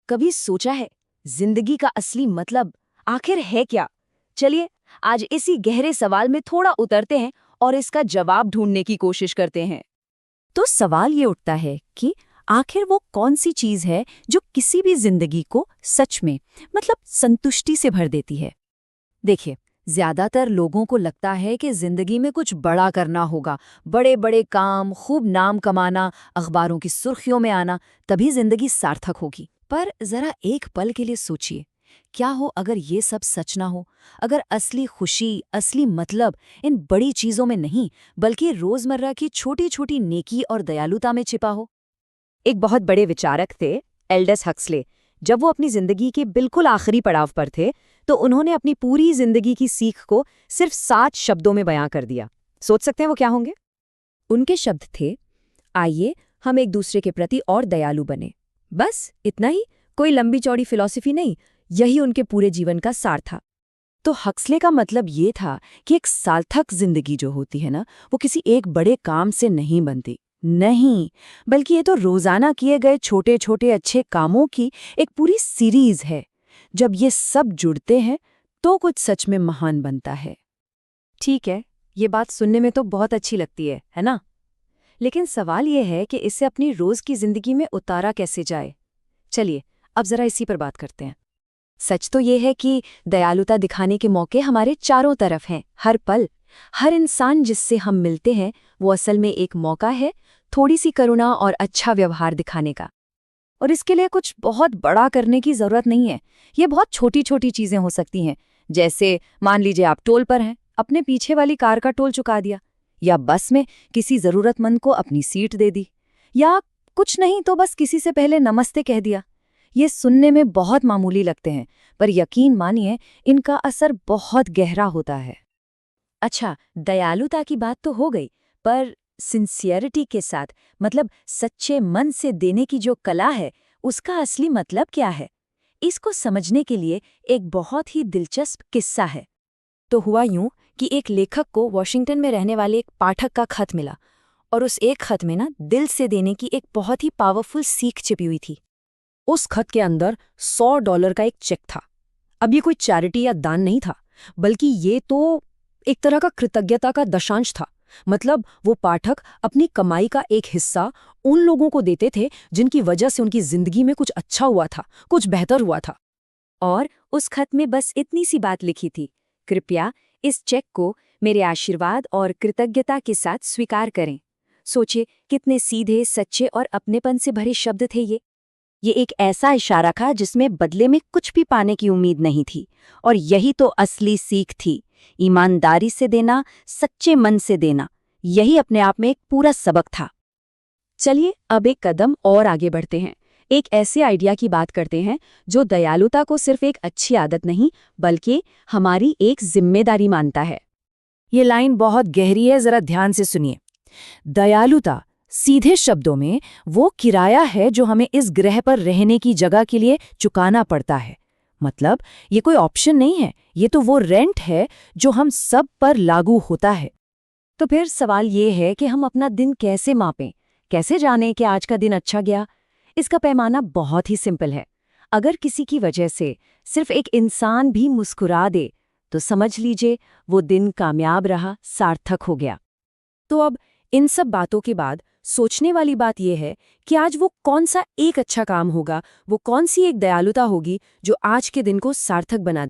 कभी सोचा है जिंदगी का असली मतलब आखिर है क्या? चलिए आज इसी गहरे सवाल में थोड़ा उतरते हैं और इसका जवाब ढूंढने की कोशिश करते हैं। तो सवाल ये उठता है कि आखिर वो कौन सी चीज है जो किसी भी जिंदगी को सच में मतलब संतुष्टि से भर देती है। देखिए, ज्यादातर लोगों को लगता है कि जिंदगी में कुछ बड़ा करना होगा, बड़े बड़े काम, खूब नाम कमाना, अखबारों की सुर्खियों में आना, तभी जिंदगी सार्थक होगी। पर जरा एक पल के लिए सोचिए, क्या हो अगर ये सब सच ना हो? अगर असली खुशी, असली मतलब इन बड़ी चीजों में नहीं बल्कि रोजमर्रा की छोटी छोटी नेकी और दयालुता में छिपा हो। एक बहुत बड़े विचारक थे, एल्डस हक्सले। जब वो अपनी जिंदगी के बिल्कुल आखिरी पड़ाव पर थे तो उन्होंने अपनी पूरी जिंदगी की सीख को सिर्फ 7 शब्दों में बयां कर दिया। सोच सकते हैं वो क्या होंगे? उनके शब्द थे, आइए हम एक दूसरे के प्रति और दयालु बने। बस इतना ही, कोई लंबी चौड़ी फिलॉसफी नहीं, यही उनके पूरे जीवन का सार था। तो हक्सले का मतलब ये था कि एक सार्थक जिंदगी जो होती है ना, वो किसी एक बड़े काम से नहीं बनती। नहीं, बल्कि ये तो रोजाना किए गए छोटे छोटे अच्छे कामों की एक पूरी सीरीज है। जब ये सब जुड़ते हैं तो कुछ सच में महान बनता है। ठीक है, ये बात सुनने में तो बहुत अच्छी लगती है ना? लेकिन सवाल ये है कि इसे अपनी रोज की जिंदगी में उतारा कैसे जाए। चलिए अब जरा इसी पर बात करते हैं। सच तो ये है कि दयालुता दिखाने के मौके हमारे चारों तरफ हैं, हर पल। हर इंसान जिससे हम मिलते हैं वो असल में एक मौका है थोड़ी सी करुणा और अच्छा व्यवहार दिखाने का। और इसके लिए कुछ बहुत बड़ा करने की जरूरत नहीं है। ये बहुत छोटी छोटी चीजें हो सकती हैं। जैसे मान लीजिए आप टोल पर हैं, अपने पीछे वाली कार का टोल चुका दिया, या बस में किसी जरूरतमंद को अपनी सीट दे दी, या कुछ नहीं तो बस किसी से पहले नमस्ते कह दिया। ये सुनने में बहुत मामूली लगते हैं, पर यकीन मानिए इनका असर बहुत गहरा होता है। अच्छा, दयालुता की बात तो हो गई, पर सिंसियरिटी के साथ मतलब सच्चे मन से देने की जो कला है, उसका असली मतलब क्या है? इसको समझने के लिए एक बहुत ही दिलचस्प किस्सा है। तो हुआ यूं कि एक लेखक को वॉशिंगटन में रहने वाले एक पाठक का खत मिला, और उस एक खत में ना दिल से देने की एक बहुत ही पावरफुल सीख छिपी हुई थी। उस खत के अंदर $100 का एक चेक था। अब ये कोई चैरिटी या दान नहीं था, बल्कि ये तो एक तरह का कृतज्ञता का दशांश था। मतलब वो पाठक अपनी कमाई का एक हिस्सा उन लोगों को देते थे जिनकी वजह से उनकी जिंदगी में कुछ अच्छा हुआ था, कुछ बेहतर हुआ था। और उस खत में बस इतनी सी बात लिखी थी, कृपया इस चेक को मेरे आशीर्वाद और कृतज्ञता के साथ स्वीकार करें। सोचिए कितने सीधे, सच्चे और अपनेपन से भरे शब्द थे ये एक ऐसा इशारा था जिसमें बदले में कुछ भी पाने की उम्मीद नहीं थी। और यही तो असली सीख थी, ईमानदारी से देना, सच्चे मन से देना। यही अपने आप में एक पूरा सबक था। चलिए अब एक कदम और आगे बढ़ते हैं। एक ऐसे आइडिया की बात करते हैं जो दयालुता को सिर्फ एक अच्छी आदत नहीं बल्कि हमारी एक जिम्मेदारी मानता है। ये लाइन बहुत गहरी है, जरा ध्यान से सुनिए। दयालुता सीधे शब्दों में वो किराया है जो हमें इस ग्रह पर रहने की जगह के लिए चुकाना पड़ता है। मतलब ये कोई ऑप्शन नहीं है, ये तो वो रेंट है जो हम सब पर लागू होता है। तो फिर सवाल ये है कि हम अपना दिन कैसे मापें, कैसे जानें कि आज का दिन अच्छा गया? इसका पैमाना बहुत ही सिंपल है। अगर किसी की वजह से सिर्फ एक इंसान भी मुस्कुरा दे तो समझ लीजिए वो दिन कामयाब रहा, सार्थक हो गया। तो अब इन सब बातों के बाद सोचने वाली बात यह है कि आज वो कौन सा एक अच्छा काम होगा, वो कौन सी एक दयालुता होगी जो आज के दिन को सार्थक बना